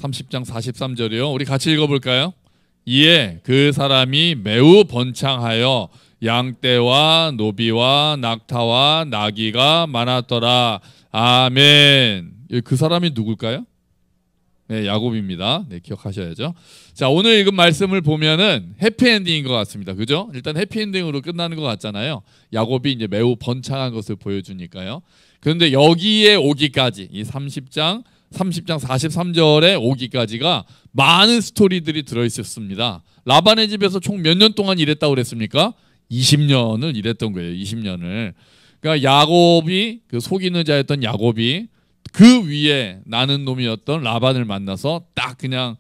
30장 43절이요. 우리 같이 읽어볼까요? 이에 그 사람이 매우 번창하여 양떼와 노비와 낙타와 나귀가 많았더라. 아멘. 그 사람이 누굴까요? 네, 야곱입니다. 네, 기억하셔야죠. 자, 오늘 읽은 말씀을 보면은 해피엔딩인 것 같습니다. 그죠? 일단 해피엔딩으로 끝나는 것 같잖아요. 야곱이 이제 매우 번창한 것을 보여주니까요. 그런데 여기에 오기까지, 이 30장 43절에 오기까지가 많은 스토리들이 들어있었습니다. 라반의 집에서 총 몇 년 동안 일했다고 그랬습니까? 20년을 일했던 거예요. 20년을. 그러니까 야곱이, 그 속이는 자였던 야곱이 그 위에 나는 놈이었던 라반을 만나서 딱 그냥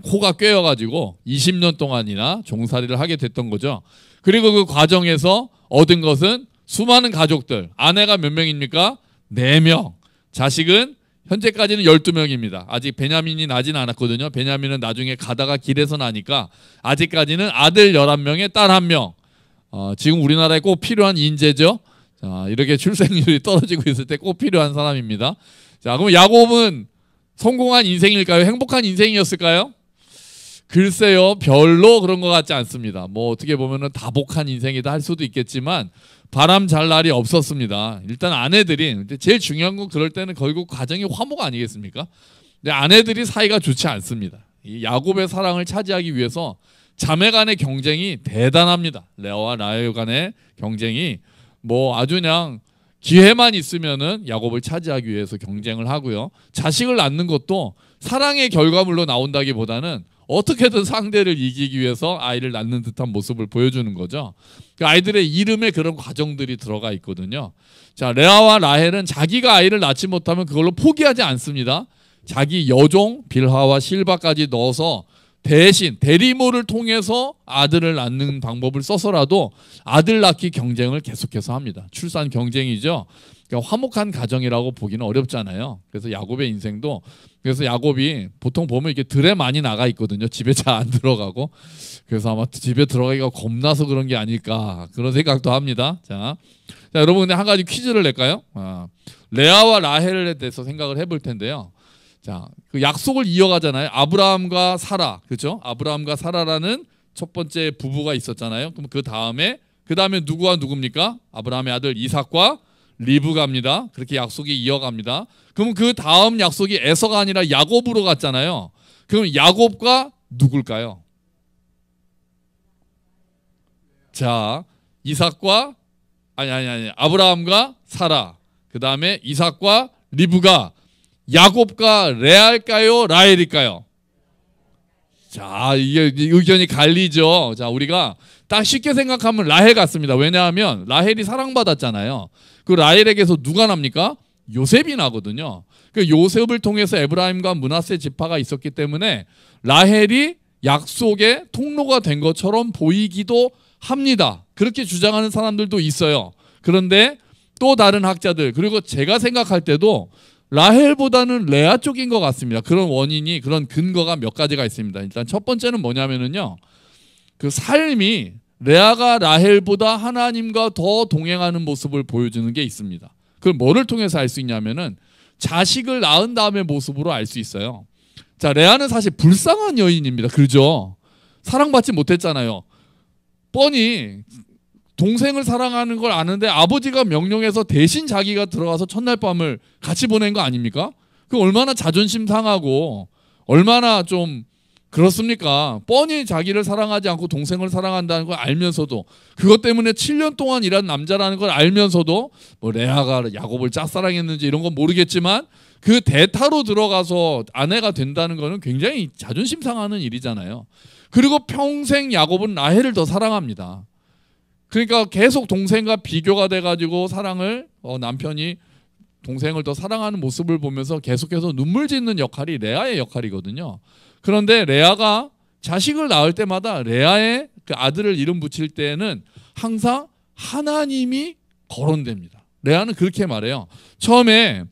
코가 꿰어가지고 20년 동안이나 종살이를 하게 됐던 거죠. 그리고 그 과정에서 얻은 것은 수많은 가족들. 아내가 몇 명입니까? 4명. 자식은 현재까지는 12명입니다. 아직 베냐민이 나진 않았거든요. 베냐민은 나중에 가다가 길에서 나니까 아직까지는 아들 11명에 딸 1명. 지금 우리나라에 꼭 필요한 인재죠. 자, 이렇게 출생률이 떨어지고 있을 때 꼭 필요한 사람입니다. 자, 그럼 야곱은 성공한 인생일까요? 행복한 인생이었을까요? 글쎄요, 별로 그런 것 같지 않습니다. 뭐 어떻게 보면은 다복한 인생이다 할 수도 있겠지만 바람 잘 날이 없었습니다. 일단 아내들이, 제일 중요한 건 그럴 때는 결국 가정이 화목 아니겠습니까? 근데 아내들이 사이가 좋지 않습니다. 이 야곱의 사랑을 차지하기 위해서 자매 간의 경쟁이 대단합니다. 레아와 라헬 간의 경쟁이 뭐 아주 그냥 기회만 있으면은 야곱을 차지하기 위해서 경쟁을 하고요. 자식을 낳는 것도 사랑의 결과물로 나온다기보다는 어떻게든 상대를 이기기 위해서 아이를 낳는 듯한 모습을 보여주는 거죠. 그 아이들의 이름에 그런 과정들이 들어가 있거든요. 자, 레아와 라헬은 자기가 아이를 낳지 못하면 그걸로 포기하지 않습니다. 자기 여종 빌하와 실바까지 넣어서 대신 대리모를 통해서 아들을 낳는 방법을 써서라도 아들 낳기 경쟁을 계속해서 합니다. 출산 경쟁이죠. 그러니까 화목한 가정이라고 보기는 어렵잖아요. 그래서 야곱의 인생도, 그래서 야곱이 보통 보면 이렇게 들에 많이 나가 있거든요. 집에 잘 안 들어가고. 그래서 아마 집에 들어가기가 겁나서 그런 게 아닐까 그런 생각도 합니다. 자, 여러분 근데 한 가지 퀴즈를 낼까요? 레아와 라헬에 대해서 생각을 해볼 텐데요. 자, 그 약속을 이어가잖아요. 아브라함과 사라, 그렇죠? 아브라함과 사라라는 첫 번째 부부가 있었잖아요. 그럼 그 다음에 누구와 누굽니까? 아브라함의 아들 이삭과 리브가입니다. 그렇게 약속이 이어갑니다. 그럼 그 다음 약속이 에서가 아니라 야곱으로 갔잖아요. 그럼 야곱과 누굴까요? 자, 이삭과 아니 아브라함과 사라, 그 다음에 이삭과 리브가. 야곱과 레아일까요? 라헬일까요? 자, 이게 의견이 갈리죠. 자, 우리가 딱 쉽게 생각하면 라헬 같습니다. 왜냐하면 라헬이 사랑받았잖아요. 그 라헬에게서 누가 납니까? 요셉이 나거든요. 그 요셉을 통해서 에브라임과 므낫세 지파가 있었기 때문에 라헬이 약속의 통로가 된 것처럼 보이기도 합니다. 그렇게 주장하는 사람들도 있어요. 그런데 또 다른 학자들, 그리고 제가 생각할 때도 라헬보다는 레아 쪽인 것 같습니다. 그런 원인이, 그런 근거가 몇 가지가 있습니다. 일단 첫 번째는 뭐냐면은요, 그 삶이 레아가 라헬보다 하나님과 더 동행하는 모습을 보여주는 게 있습니다. 그걸 뭐를 통해서 알 수 있냐면은 자식을 낳은 다음의 모습으로 알 수 있어요. 자, 레아는 사실 불쌍한 여인입니다. 그죠? 사랑받지 못했잖아요. 뻔히 동생을 사랑하는 걸 아는데 아버지가 명령해서 대신 자기가 들어가서 첫날 밤을 같이 보낸 거 아닙니까? 그 얼마나 자존심 상하고 얼마나 좀 그렇습니까? 뻔히 자기를 사랑하지 않고 동생을 사랑한다는 걸 알면서도, 그것 때문에 7년 동안 일한 남자라는 걸 알면서도 뭐 레아가 야곱을 짝사랑했는지 이런 건 모르겠지만 그 대타로 들어가서 아내가 된다는 거는 굉장히 자존심 상하는 일이잖아요. 그리고 평생 야곱은 라헬을 더 사랑합니다. 그러니까 계속 동생과 비교가 돼가지고 사랑을, 남편이 동생을 더 사랑하는 모습을 보면서 계속해서 눈물 짓는 역할이 레아의 역할이거든요. 그런데 레아가 자식을 낳을 때마다 레아의 그 아들을 이름 붙일 때에는 항상 하나님이 거론됩니다. 레아는 그렇게 말해요. 처음에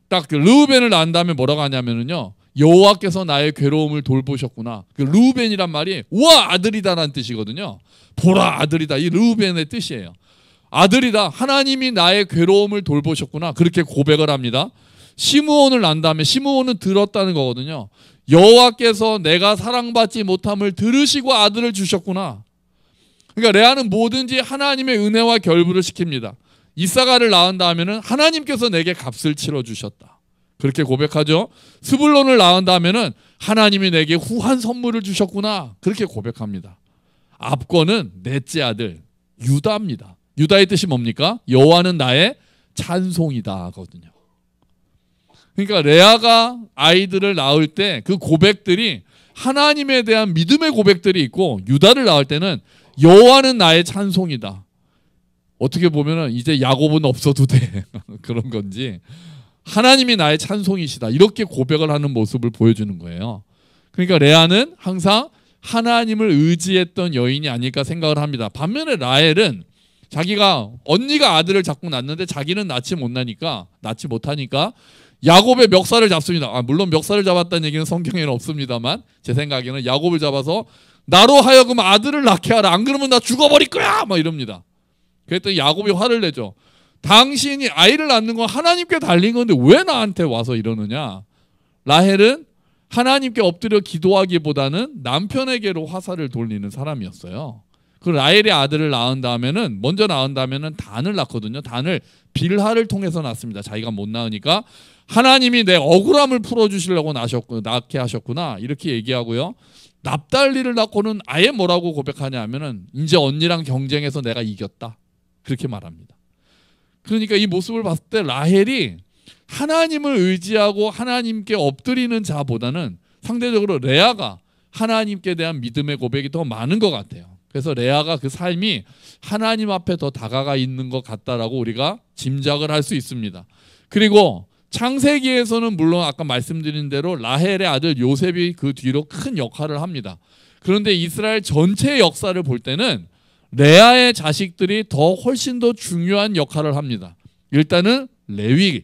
딱 르우벤을 낳은 다음에 뭐라고 하냐면요, 여호와께서 나의 괴로움을 돌보셨구나. 그 르우벤이란 말이 우와 아들이다라는 뜻이거든요. 보라 아들이다, 이 르우벤의 뜻이에요. 아들이다, 하나님이 나의 괴로움을 돌보셨구나, 그렇게 고백을 합니다. 시므온을 낳은 다음에 시므온은 들었다는 거거든요. 여호와께서 내가 사랑받지 못함을 들으시고 아들을 주셨구나. 그러니까 레아는 뭐든지 하나님의 은혜와 결부를 시킵니다. 이사가를 낳은 다음에는 하나님께서 내게 값을 치러 주셨다. 그렇게 고백하죠. 스불론을 낳은 다음에는 하나님이 내게 후한 선물을 주셨구나. 그렇게 고백합니다. 압권은 넷째 아들 유다입니다. 유다의 뜻이 뭡니까? 여호와는 나의 찬송이다 거든요. 그러니까 레아가 아이들을 낳을 때 그 고백들이 하나님에 대한 믿음의 고백들이 있고, 유다를 낳을 때는 여호와는 나의 찬송이다. 어떻게 보면은 이제 야곱은 없어도 돼 그런 건지, 하나님이 나의 찬송이시다 이렇게 고백을 하는 모습을 보여주는 거예요. 그러니까 레아는 항상 하나님을 의지했던 여인이 아닐까 생각을 합니다. 반면에 라헬은 자기가 언니가 아들을 자꾸 낳는데 자기는 낳지 못하니까 야곱의 멱살을 잡습니다. 물론 멱살을 잡았다는 얘기는 성경에는 없습니다만 제 생각에는 야곱을 잡아서 나로 하여금 아들을 낳게 하라. 안 그러면 나 죽어버릴 거야. 막 이럽니다. 그랬더니 야곱이 화를 내죠. 당신이 아이를 낳는 건 하나님께 달린 건데 왜 나한테 와서 이러느냐. 라헬은 하나님께 엎드려 기도하기보다는 남편에게로 화살을 돌리는 사람이었어요. 그 라헬의 아들을 먼저 낳은 다음에는 단을 낳거든요. 단을 빌하를 통해서 낳습니다. 자기가 못 낳으니까 하나님이 내 억울함을 풀어주시려고 낳게 하셨구나 이렇게 얘기하고요. 납달리를 낳고는 아예 뭐라고 고백하냐 하면은 이제 언니랑 경쟁해서 내가 이겼다 그렇게 말합니다. 그러니까 이 모습을 봤을 때 라헬이 하나님을 의지하고 하나님께 엎드리는 자보다는 상대적으로 레아가 하나님께 대한 믿음의 고백이 더 많은 것 같아요. 그래서 레아가 그 삶이 하나님 앞에 더 다가가 있는 것 같다라고 우리가 짐작을 할 수 있습니다. 그리고 창세기에서는 물론 아까 말씀드린 대로 라헬의 아들 요셉이 그 뒤로 큰 역할을 합니다. 그런데 이스라엘 전체의 역사를 볼 때는 레아의 자식들이 훨씬 더 중요한 역할을 합니다. 일단은 레위,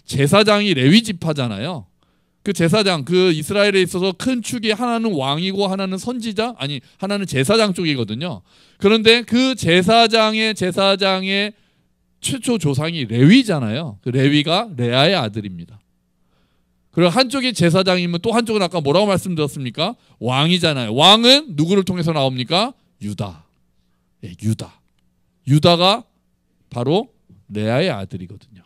제사장이 레위 지파잖아요. 그 제사장, 그 이스라엘에 있어서 큰 축이 하나는 왕이고 하나는 선지자, 하나는 제사장 쪽이거든요. 그런데 그 제사장의 최초 조상이 레위잖아요. 그 레위가 레아의 아들입니다. 그리고 한쪽이 제사장이면 또 한쪽은 아까 뭐라고 말씀드렸습니까? 왕이잖아요. 왕은 누구를 통해서 나옵니까? 유다. 네, 유다가 바로 레아의 아들이거든요.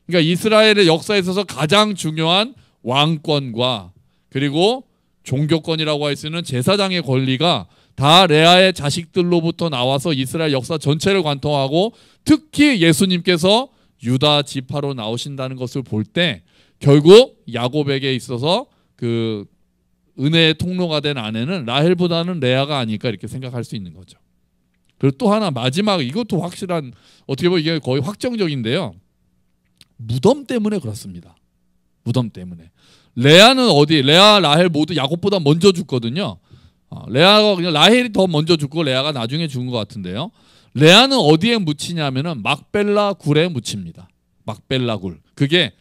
그러니까 이스라엘의 역사에 있어서 가장 중요한 왕권과 그리고 종교권이라고 할 수 있는 제사장의 권리가 다 레아의 자식들로부터 나와서 이스라엘 역사 전체를 관통하고, 특히 예수님께서 유다 지파로 나오신다는 것을 볼 때 결국 야곱에게 있어서 그 은혜의 통로가 된 아내는 라헬보다는 레아가 아닐까 이렇게 생각할 수 있는 거죠. 그리고 또 하나 마지막, 이것도 확실한, 어떻게 보면 이게 거의 확정적인데요. 무덤 때문에 그렇습니다. 무덤 때문에. 레아는 레아, 라헬 모두 야곱보다 먼저 죽거든요. 레아가 그냥 라헬이 더 먼저 죽고 레아가 나중에 죽은 것 같은데요. 레아는 어디에 묻히냐면은 막벨라 굴에 묻힙니다. 막벨라 굴. 그게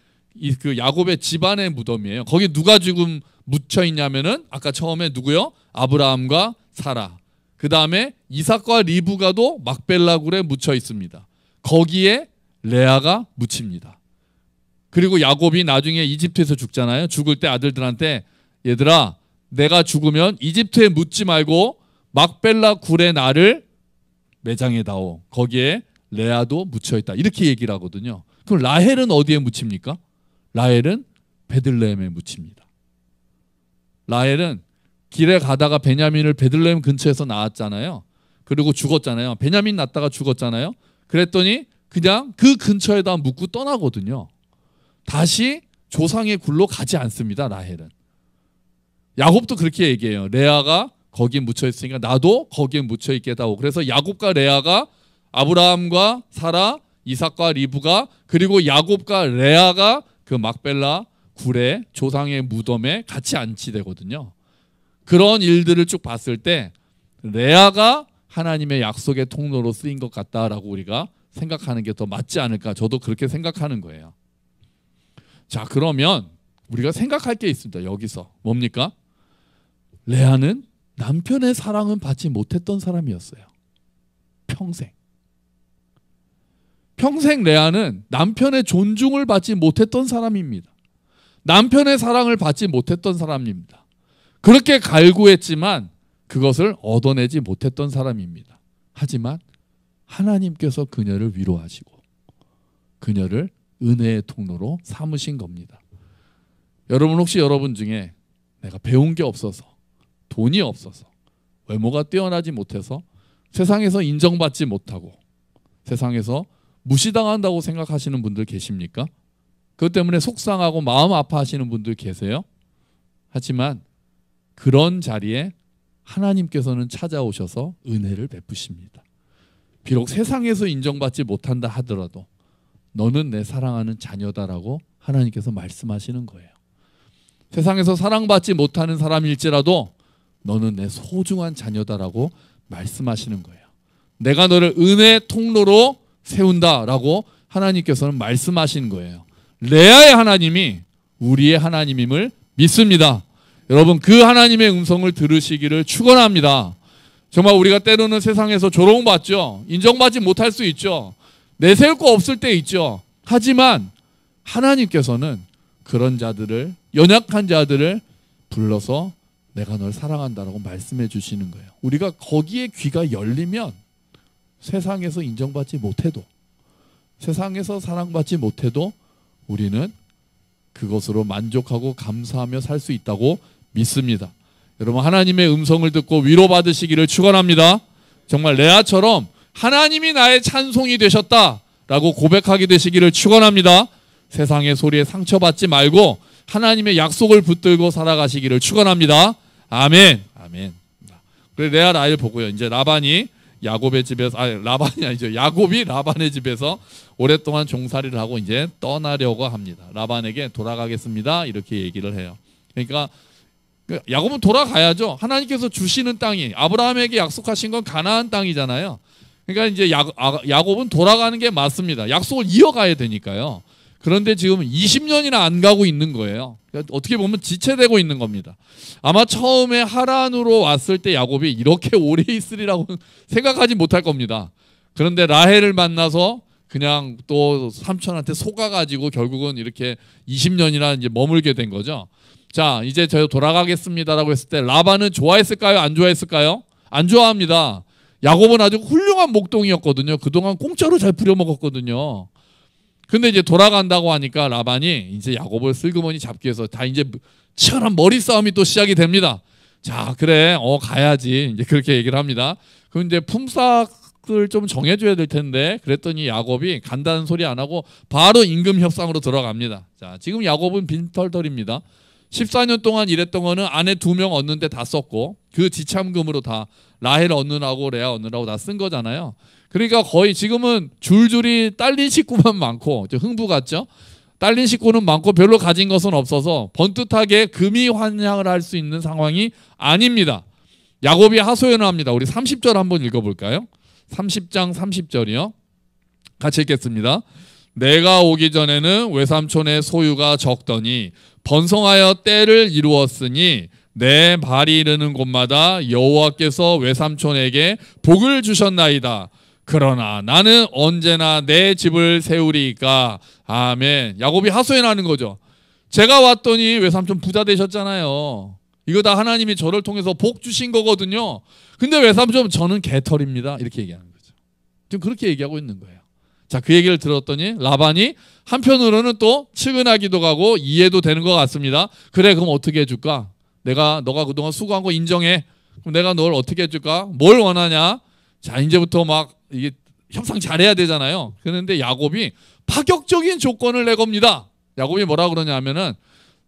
그 야곱의 집안의 무덤이에요. 거기 누가 지금 묻혀 있냐면은 아까 처음에 누구요? 아브라함과 사라. 그 다음에 이삭과 리브가도 막벨라 굴에 묻혀 있습니다. 거기에 레아가 묻힙니다. 그리고 야곱이 나중에 이집트에서 죽잖아요. 죽을 때 아들들한테 얘들아 내가 죽으면 이집트에 묻지 말고 막벨라 굴에 나를 매장해다오. 거기에 레아도 묻혀있다. 이렇게 얘기를 하거든요. 그럼 라헬은 어디에 묻힙니까? 라헬은 베들레헴에 묻힙니다. 라헬은 길에 가다가 베냐민을 베들레헴 근처에서 낳았잖아요. 그리고 죽었잖아요. 베냐민 낳다가 죽었잖아요. 그랬더니 그냥 그 근처에다 묻고 떠나거든요. 다시 조상의 굴로 가지 않습니다. 라헬은. 야곱도 그렇게 얘기해요. 레아가 거기에 묻혀있으니까 나도 거기에 묻혀있겠다고. 그래서 야곱과 레아가 아브라함과 사라, 이삭과 리브가, 그리고 야곱과 레아가 그 막벨라 굴에 조상의 무덤에 같이 안치되거든요. 그런 일들을 쭉 봤을 때 레아가 하나님의 약속의 통로로 쓰인 것 같다라고 우리가 생각하는 게 더 맞지 않을까. 저도 그렇게 생각하는 거예요. 자, 그러면 우리가 생각할 게 있습니다. 여기서 뭡니까? 레아는 남편의 사랑은 받지 못했던 사람이었어요. 평생. 평생 레아는 남편의 존중을 받지 못했던 사람입니다. 남편의 사랑을 받지 못했던 사람입니다. 그렇게 갈구했지만 그것을 얻어내지 못했던 사람입니다. 하지만 하나님께서 그녀를 위로하시고 그녀를 은혜의 통로로 삼으신 겁니다. 여러분, 혹시 여러분 중에 내가 배운 게 없어서, 돈이 없어서, 외모가 뛰어나지 못해서 세상에서 인정받지 못하고 세상에서 무시당한다고 생각하시는 분들 계십니까? 그것 때문에 속상하고 마음 아파하시는 분들 계세요? 하지만 그런 자리에 하나님께서는 찾아오셔서 은혜를 베푸십니다. 비록 세상에서 인정받지 못한다 하더라도 너는 내 사랑하는 자녀다라고 하나님께서 말씀하시는 거예요. 세상에서 사랑받지 못하는 사람일지라도 너는 내 소중한 자녀다라고 말씀하시는 거예요. 내가 너를 은혜의 통로로 세운다라고 하나님께서는 말씀하시는 거예요. 레아의 하나님이 우리의 하나님임을 믿습니다. 여러분, 그 하나님의 음성을 들으시기를 축원합니다. 정말 우리가 때로는 세상에서 조롱받죠. 인정받지 못할 수 있죠. 내세울 거 없을 때 있죠. 하지만 하나님께서는 그런 자들을, 연약한 자들을 불러서 내가 널 사랑한다라고 말씀해 주시는 거예요. 우리가 거기에 귀가 열리면 세상에서 인정받지 못해도, 세상에서 사랑받지 못해도 우리는 그것으로 만족하고 감사하며 살 수 있다고 믿습니다. 여러분, 하나님의 음성을 듣고 위로받으시기를 축원합니다. 정말 레아처럼 하나님이 나의 찬송이 되셨다라고 고백하게 되시기를 축원합니다. 세상의 소리에 상처받지 말고 하나님의 약속을 붙들고 살아가시기를 축원합니다. 아멘. 아멘. 그래, 레아 라헬 보고요. 이제 라반이 야곱의 집에서, 라반이 아니죠. 야곱이 라반의 집에서 오랫동안 종살이를 하고 이제 떠나려고 합니다. 라반에게 돌아가겠습니다, 이렇게 얘기를 해요. 그러니까 야곱은 돌아가야죠. 하나님께서 주시는 땅이, 아브라함에게 약속하신 건 가나안 땅이잖아요. 그러니까 이제 야곱은 돌아가는 게 맞습니다. 약속을 이어가야 되니까요. 그런데 지금 20년이나 안 가고 있는 거예요. 그러니까 어떻게 보면 지체되고 있는 겁니다. 아마 처음에 하란으로 왔을 때 야곱이 이렇게 오래 있으리라고 생각하지 못할 겁니다. 그런데 라헬을 만나서 그냥 또 삼촌한테 속아가지고 결국은 이렇게 20년이나 이제 머물게 된 거죠. 자, 이제 저 돌아가겠습니다라고 했을 때 라반은 좋아했을까요? 안 좋아했을까요? 안 좋아합니다. 야곱은 아주 훌륭한 목동이었거든요. 그동안 공짜로 잘 부려먹었거든요. 근데 이제 돌아간다고 하니까 라반이 이제 야곱을 슬그머니 잡기 위해서 다 이제 치열한 머리 싸움이 또 시작이 됩니다. 자, 그래, 가야지. 이제 그렇게 얘기를 합니다. 그럼 이제 품삯을 좀 정해줘야 될 텐데, 그랬더니 야곱이 간다는 소리 안 하고 바로 임금 협상으로 들어갑니다. 자, 지금 야곱은 빈털털입니다. 14년 동안 일했던 거는 아내 2명 얻는데 다 썼고, 그 지참금으로 다 라헬 얻느라고 레아 얻느라고 다 쓴 거잖아요. 그러니까 거의 지금은 줄줄이 딸린 식구만 많고, 흥부 같죠? 딸린 식구는 많고 별로 가진 것은 없어서 번듯하게 금이 환향을 할 수 있는 상황이 아닙니다. 야곱이 하소연을 합니다. 우리 30절 한번 읽어볼까요? 30장 30절이요. 같이 읽겠습니다. 내가 오기 전에는 외삼촌의 소유가 적더니 번성하여 때를 이루었으니 내 발이 이르는 곳마다 여호와께서 외삼촌에게 복을 주셨나이다. 그러나 나는 언제나 내 집을 세우리이까. 아멘. 야곱이 하소연하는 거죠. 제가 왔더니 외삼촌 부자 되셨잖아요. 이거 다 하나님이 저를 통해서 복 주신 거거든요. 근데 외삼촌 저는 개털입니다, 이렇게 얘기하는 거죠. 지금 그렇게 얘기하고 있는 거예요. 자, 그 얘기를 들었더니 라반이 한편으로는 또 측은하기도 하고 이해도 되는 것 같습니다. 그래, 그럼 어떻게 해줄까? 너가 그동안 수고한 거 인정해. 그럼 내가 널 어떻게 해줄까? 뭘 원하냐? 자, 이제부터 막 이게 협상 잘해야 되잖아요. 그런데 야곱이 파격적인 조건을 내겁니다. 야곱이 뭐라 그러냐면은,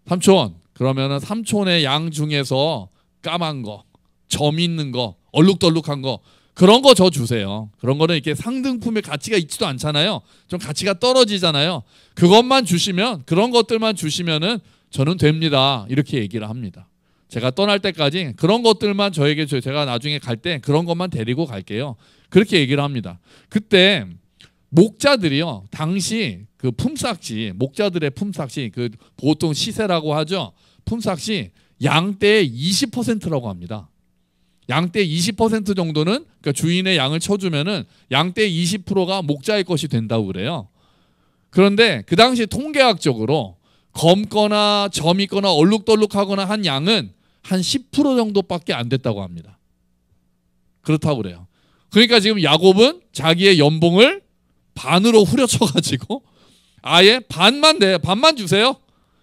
삼촌, 그러면은 삼촌의 양 중에서 까만 거, 점 있는 거, 얼룩덜룩한 거, 그런 거 저 주세요. 그런 거는 이렇게 상등품의 가치가 있지도 않잖아요. 좀 가치가 떨어지잖아요. 그것만 주시면, 그런 것들만 주시면은 저는 됩니다, 이렇게 얘기를 합니다. 제가 떠날 때까지 그런 것들만 저에게 줘요. 제가 나중에 갈 때 그런 것만 데리고 갈게요. 그렇게 얘기를 합니다. 그때 목자들이요, 당시 그 품삯이, 목자들의 품삯이 그 보통 시세라고 하죠. 품삯이 양떼의 20%라고 합니다. 양떼 20% 정도는 그러니까 주인의 양을 쳐주면은 양떼 20%가 목자의 것이 된다고 그래요. 그런데 그 당시 통계학적으로 검거나 점 있거나 얼룩덜룩하거나 한 양은 한 10% 정도밖에 안 됐다고 합니다. 그렇다고 그래요. 그러니까 지금 야곱은 자기의 연봉을 반으로 후려쳐가지고 아예 반만 주세요.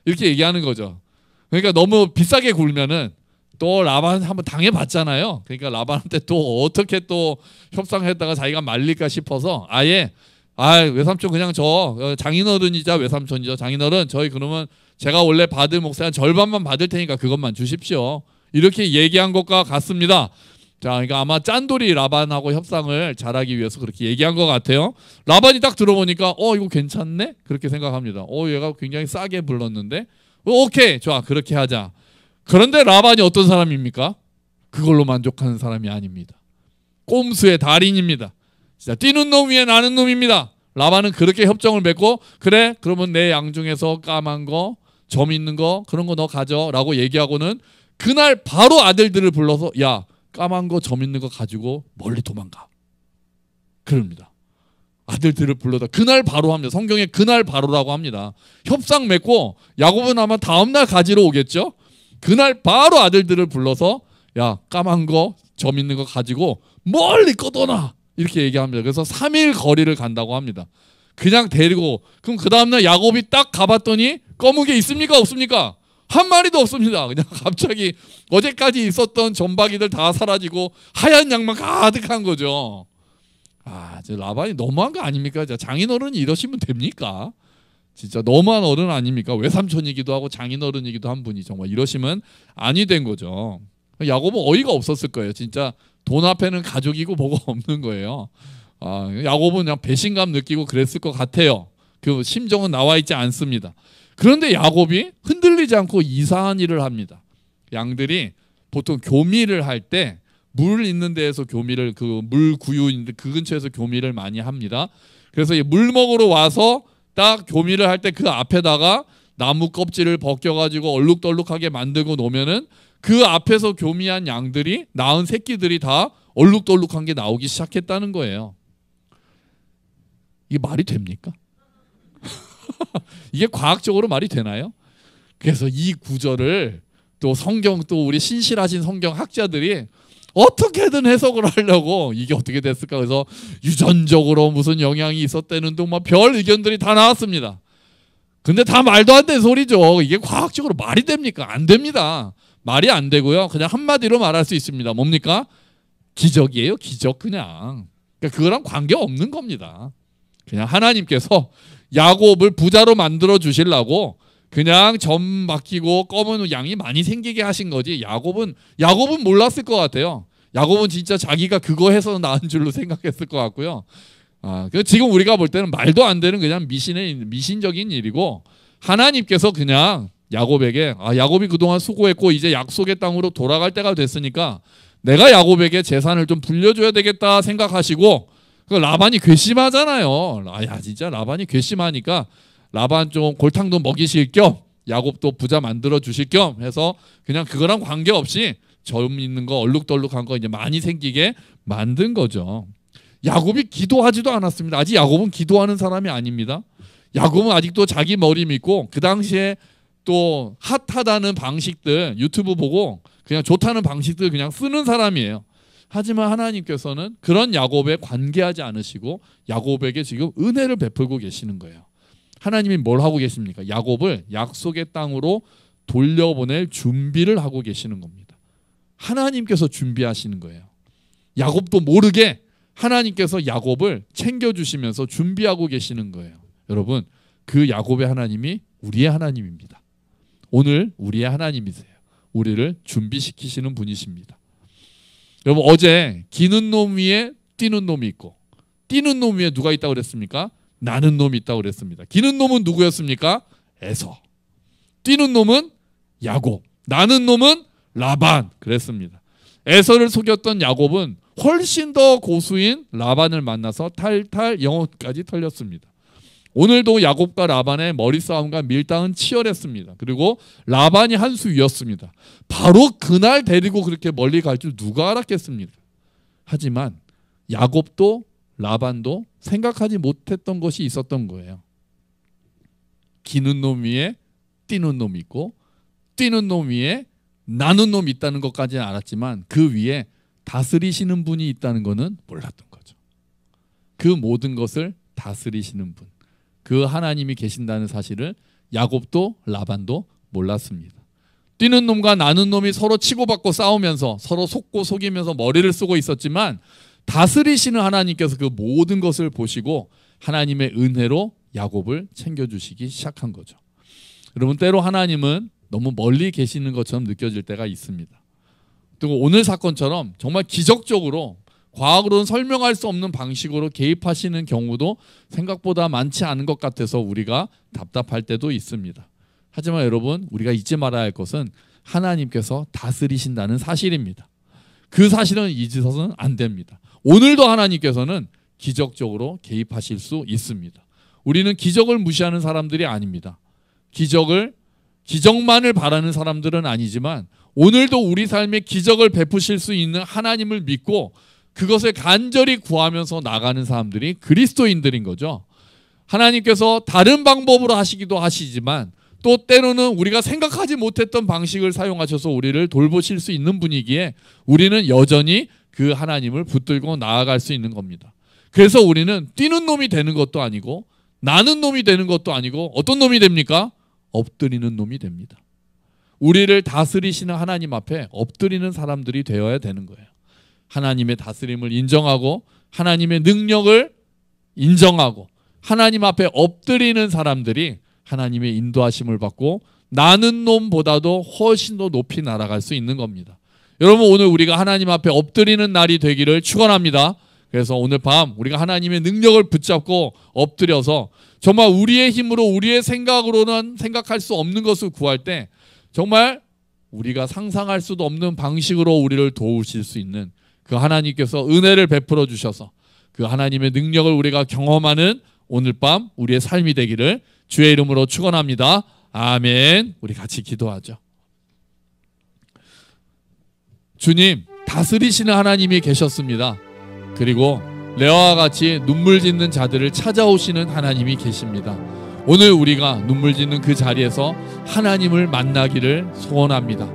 이렇게 얘기하는 거죠. 그러니까 너무 비싸게 굴면은 또 라반 한번 당해봤잖아요. 그러니까 라반한테 또 어떻게 또 협상했다가 자기가 말릴까 싶어서 아예 외삼촌 그냥 저 장인어른이자 외삼촌이죠. 장인어른 저희 그러면 제가 원래 받을 몫의 한 절반만 받을 테니까 그것만 주십시오. 이렇게 얘기한 것과 같습니다. 자, 그러니까 아마 짠돌이 라반하고 협상을 잘하기 위해서 그렇게 얘기한 것 같아요. 라반이 딱 들어보니까 이거 괜찮네? 그렇게 생각합니다. 얘가 굉장히 싸게 불렀는데 오케이 좋아 그렇게 하자. 그런데 라반이 어떤 사람입니까? 그걸로 만족하는 사람이 아닙니다. 꼼수의 달인입니다. 진짜 뛰는 놈 위에 나는 놈입니다. 라반은 그렇게 협정을 맺고 그래 그러면 내 양 중에서 까만 거 점 있는 거 그런 거 너 가져 라고 얘기하고는 그날 바로 아들들을 불러서 야 까만 거 점 있는 거 가지고 멀리 도망가 그럽니다. 아들들을 불러다 그날 바로 합니다. 성경에 그날 바로라고 합니다. 협상 맺고 야곱은 아마 다음날 가지러 오겠죠. 그날 바로 아들들을 불러서 야 까만 거 점 있는 거 가지고 멀리 꺼둬놔 이렇게 얘기합니다. 그래서 3일 거리를 간다고 합니다. 그냥 데리고 그럼 그 다음날 야곱이 딱 가봤더니 검은 게 있습니까 없습니까? 한 마리도 없습니다. 그냥 갑자기 어제까지 있었던 점박이들 다 사라지고 하얀 양만 가득한 거죠. 저 라반이 너무한 거 아닙니까? 장인어른이 이러시면 됩니까? 진짜 너무한 어른 아닙니까? 외삼촌이기도 하고 장인어른이기도 한 분이 정말 이러시면 아니 된 거죠. 야곱은 어이가 없었을 거예요. 진짜 돈 앞에는 가족이고 뭐가 없는 거예요. 야곱은 그냥 배신감 느끼고 그랬을 것 같아요. 그 심정은 나와 있지 않습니다. 그런데 야곱이 흔들리지 않고 이상한 일을 합니다. 양들이 보통 교미를 할 때 물 있는 데에서 교미를 그 물 구유인데 그 근처에서 교미를 많이 합니다. 그래서 물 먹으러 와서 딱 교미를 할 때 그 앞에다가 나무 껍질을 벗겨가지고 얼룩덜룩하게 만들고 놓으면은 그 앞에서 교미한 양들이 낳은 새끼들이 다 얼룩덜룩한 게 나오기 시작했다는 거예요. 이게 말이 됩니까? 이게 과학적으로 말이 되나요? 그래서 이 구절을 또 성경 또 우리 신실하신 성경 학자들이 어떻게든 해석을 하려고 이게 어떻게 됐을까 그래서 유전적으로 무슨 영향이 있었다는 등 막 별 의견들이 다 나왔습니다. 근데 다 말도 안 되는 소리죠. 이게 과학적으로 말이 됩니까? 안 됩니다. 말이 안 되고요. 그냥 한마디로 말할 수 있습니다. 뭡니까? 기적이에요. 기적 그냥. 그러니까 그거랑 관계없는 겁니다. 그냥 하나님께서 야곱을 부자로 만들어 주시려고 그냥 점 맡기고 검은 양이 많이 생기게 하신 거지. 야곱은 몰랐을 것 같아요. 야곱은 진짜 자기가 그거 해서 낳은 줄로 생각했을 것 같고요. 지금 우리가 볼 때는 말도 안 되는 그냥 미신적인 일이고 하나님께서 그냥 야곱에게 야곱이 그동안 수고했고 이제 약속의 땅으로 돌아갈 때가 됐으니까 내가 야곱에게 재산을 좀 불려줘야 되겠다 생각하시고 라반이 괘씸하잖아요. 진짜 라반이 괘씸하니까 라반 좀 골탕도 먹이실 겸 야곱도 부자 만들어 주실 겸 해서 그냥 그거랑 관계없이 점 있는 거 얼룩덜룩한 거 이제 많이 생기게 만든 거죠. 야곱이 기도하지도 않았습니다. 아직 야곱은 기도하는 사람이 아닙니다. 야곱은 아직도 자기 머리 믿고 그 당시에 또 핫하다는 방식들 유튜브 보고 그냥 좋다는 방식들 그냥 쓰는 사람이에요. 하지만 하나님께서는 그런 야곱에 관계하지 않으시고 야곱에게 지금 은혜를 베풀고 계시는 거예요. 하나님이 뭘 하고 계십니까? 야곱을 약속의 땅으로 돌려보낼 준비를 하고 계시는 겁니다. 하나님께서 준비하시는 거예요. 야곱도 모르게 하나님께서 야곱을 챙겨주시면서 준비하고 계시는 거예요. 여러분, 그 야곱의 하나님이 우리의 하나님입니다. 오늘 우리의 하나님이세요. 우리를 준비시키시는 분이십니다. 여러분, 어제 기는 놈 위에 뛰는 놈이 있고 뛰는 놈 위에 누가 있다고 그랬습니까? 나는 놈이 있다고 그랬습니다. 기는 놈은 누구였습니까? 에서. 뛰는 놈은 야곱. 나는 놈은 라반 그랬습니다. 에서를 속였던 야곱은 훨씬 더 고수인 라반을 만나서 탈탈 영혼까지 털렸습니다. 오늘도 야곱과 라반의 머리싸움과 밀당은 치열했습니다. 그리고 라반이 한 수 위였습니다. 바로 그날 데리고 그렇게 멀리 갈 줄 누가 알았겠습니까? 하지만 야곱도 라반도 생각하지 못했던 것이 있었던 거예요. 기는 놈 위에 뛰는 놈이 있고 뛰는 놈 위에 나는 놈이 있다는 것까지는 알았지만 그 위에 다스리시는 분이 있다는 것은 몰랐던 거죠. 그 모든 것을 다스리시는 분, 그 하나님이 계신다는 사실을 야곱도 라반도 몰랐습니다. 뛰는 놈과 나는 놈이 서로 치고받고 싸우면서 서로 속고 속이면서 머리를 쓰고 있었지만 다스리시는 하나님께서 그 모든 것을 보시고 하나님의 은혜로 야곱을 챙겨주시기 시작한 거죠. 여러분, 때로 하나님은 너무 멀리 계시는 것처럼 느껴질 때가 있습니다. 그리고 오늘 사건처럼 정말 기적적으로 과학으로는 설명할 수 없는 방식으로 개입하시는 경우도 생각보다 많지 않은 것 같아서 우리가 답답할 때도 있습니다. 하지만 여러분, 우리가 잊지 말아야 할 것은 하나님께서 다스리신다는 사실입니다. 그 사실은 잊어서는 안 됩니다. 오늘도 하나님께서는 기적적으로 개입하실 수 있습니다. 우리는 기적을 무시하는 사람들이 아닙니다. 기적만을 바라는 사람들은 아니지만 오늘도 우리 삶에 기적을 베푸실 수 있는 하나님을 믿고 그것을 간절히 구하면서 나가는 사람들이 그리스도인들인 거죠. 하나님께서 다른 방법으로 하시기도 하시지만 또 때로는 우리가 생각하지 못했던 방식을 사용하셔서 우리를 돌보실 수 있는 분이기에 우리는 여전히 그 하나님을 붙들고 나아갈 수 있는 겁니다. 그래서 우리는 뛰는 놈이 되는 것도 아니고 나는 놈이 되는 것도 아니고 어떤 놈이 됩니까? 엎드리는 놈이 됩니다. 우리를 다스리시는 하나님 앞에 엎드리는 사람들이 되어야 되는 거예요. 하나님의 다스림을 인정하고 하나님의 능력을 인정하고 하나님 앞에 엎드리는 사람들이 하나님의 인도하심을 받고 나는 놈보다도 훨씬 더 높이 날아갈 수 있는 겁니다. 여러분, 오늘 우리가 하나님 앞에 엎드리는 날이 되기를 축원합니다. 그래서 오늘 밤 우리가 하나님의 능력을 붙잡고 엎드려서 정말 우리의 힘으로 우리의 생각으로는 생각할 수 없는 것을 구할 때 정말 우리가 상상할 수도 없는 방식으로 우리를 도우실 수 있는 그 하나님께서 은혜를 베풀어 주셔서 그 하나님의 능력을 우리가 경험하는 오늘 밤 우리의 삶이 되기를 주의 이름으로 축원합니다. 아멘. 우리 같이 기도하죠. 주님, 다스리시는 하나님이 계셨습니다. 그리고 레아와 같이 눈물 짓는 자들을 찾아오시는 하나님이 계십니다. 오늘 우리가 눈물 짓는 그 자리에서 하나님을 만나기를 소원합니다.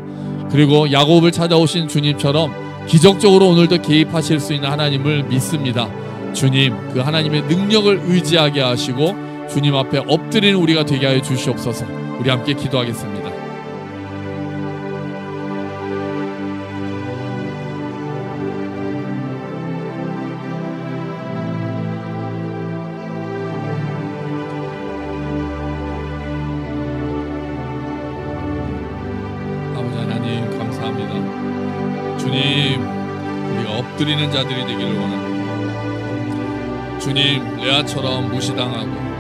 그리고 야곱을 찾아오신 주님처럼 기적적으로 오늘도 개입하실 수 있는 하나님을 믿습니다. 주님, 그 하나님의 능력을 의지하게 하시고 주님 앞에 엎드리는 우리가 되게 하여 주시옵소서. 우리 함께 기도하겠습니다. 아버지 하나님, 감사합니다. 주님, 우리가 엎드리는 자들이 되기를 원합니다. 주님, 레아처럼 무시당하고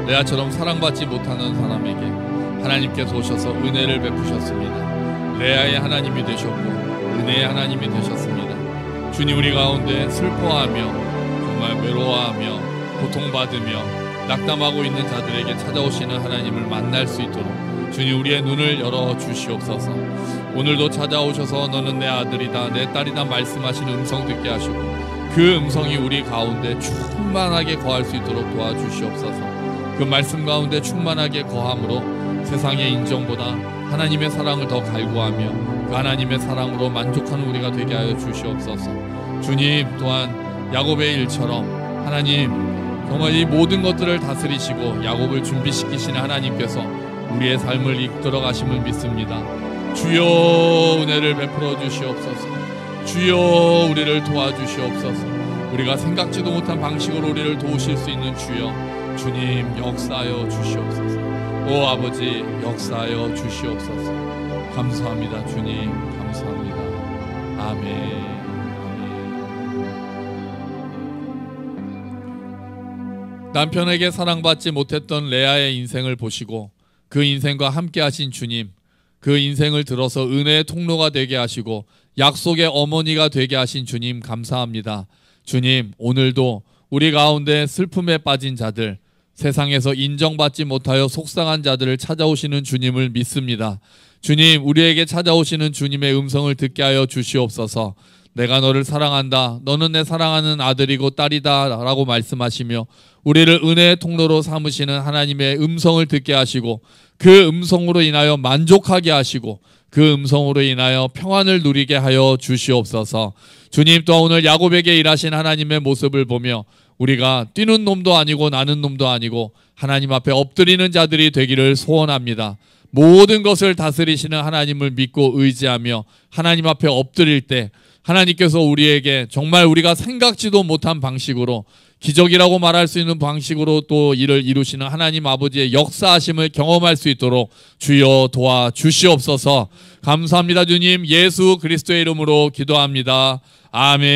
레아처럼 사랑받지 못하는 사람에게 하나님께서 오셔서 은혜를 베푸셨습니다. 레아의 하나님이 되셨고 은혜의 하나님이 되셨습니다. 주님, 우리 가운데 슬퍼하며 정말 외로워하며 고통받으며 낙담하고 있는 자들에게 찾아오시는 하나님을 만날 수 있도록 주님, 우리의 눈을 열어 주시옵소서. 오늘도 찾아오셔서 너는 내 아들이다 내 딸이다 말씀하시는 음성 듣게 하시고 그 음성이 우리 가운데 충만하게 거할 수 있도록 도와주시옵소서. 그 말씀 가운데 충만하게 거함으로 세상의 인정보다 하나님의 사랑을 더 갈구하며 그 하나님의 사랑으로 만족하는 우리가 되게 하여 주시옵소서. 주님, 또한 야곱의 일처럼 하나님 정말 이 모든 것들을 다스리시고 야곱을 준비시키시는 하나님께서 우리의 삶을 이끌어 가심을 믿습니다. 주여, 은혜를 베풀어 주시옵소서. 주여, 우리를 도와주시옵소서. 우리가 생각지도 못한 방식으로 우리를 도우실 수 있는 주여, 주님 역사하여 주시옵소서. 오 아버지, 역사하여 주시옵소서. 감사합니다. 주님, 감사합니다. 아멘. 남편에게 사랑받지 못했던 레아의 인생을 보시고 그 인생과 함께 하신 주님, 그 인생을 들어서 은혜의 통로가 되게 하시고 약속의 어머니가 되게 하신 주님, 감사합니다. 주님, 오늘도 우리 가운데 슬픔에 빠진 자들, 세상에서 인정받지 못하여 속상한 자들을 찾아오시는 주님을 믿습니다. 주님, 우리에게 찾아오시는 주님의 음성을 듣게 하여 주시옵소서. 내가 너를 사랑한다. 너는 내 사랑하는 아들이고 딸이다 라고 말씀하시며 우리를 은혜의 통로로 삼으시는 하나님의 음성을 듣게 하시고 그 음성으로 인하여 만족하게 하시고 그 음성으로 인하여 평안을 누리게 하여 주시옵소서. 주님, 또한 오늘 야곱에게 일하신 하나님의 모습을 보며 우리가 뛰는 놈도 아니고 나는 놈도 아니고 하나님 앞에 엎드리는 자들이 되기를 소원합니다. 모든 것을 다스리시는 하나님을 믿고 의지하며 하나님 앞에 엎드릴 때 하나님께서 우리에게 정말 우리가 생각지도 못한 방식으로 기적이라고 말할 수 있는 방식으로 또 일을 이루시는 하나님 아버지의 역사하심을 경험할 수 있도록 주여 도와주시옵소서. 감사합니다. 주님, 예수 그리스도의 이름으로 기도합니다. 아멘.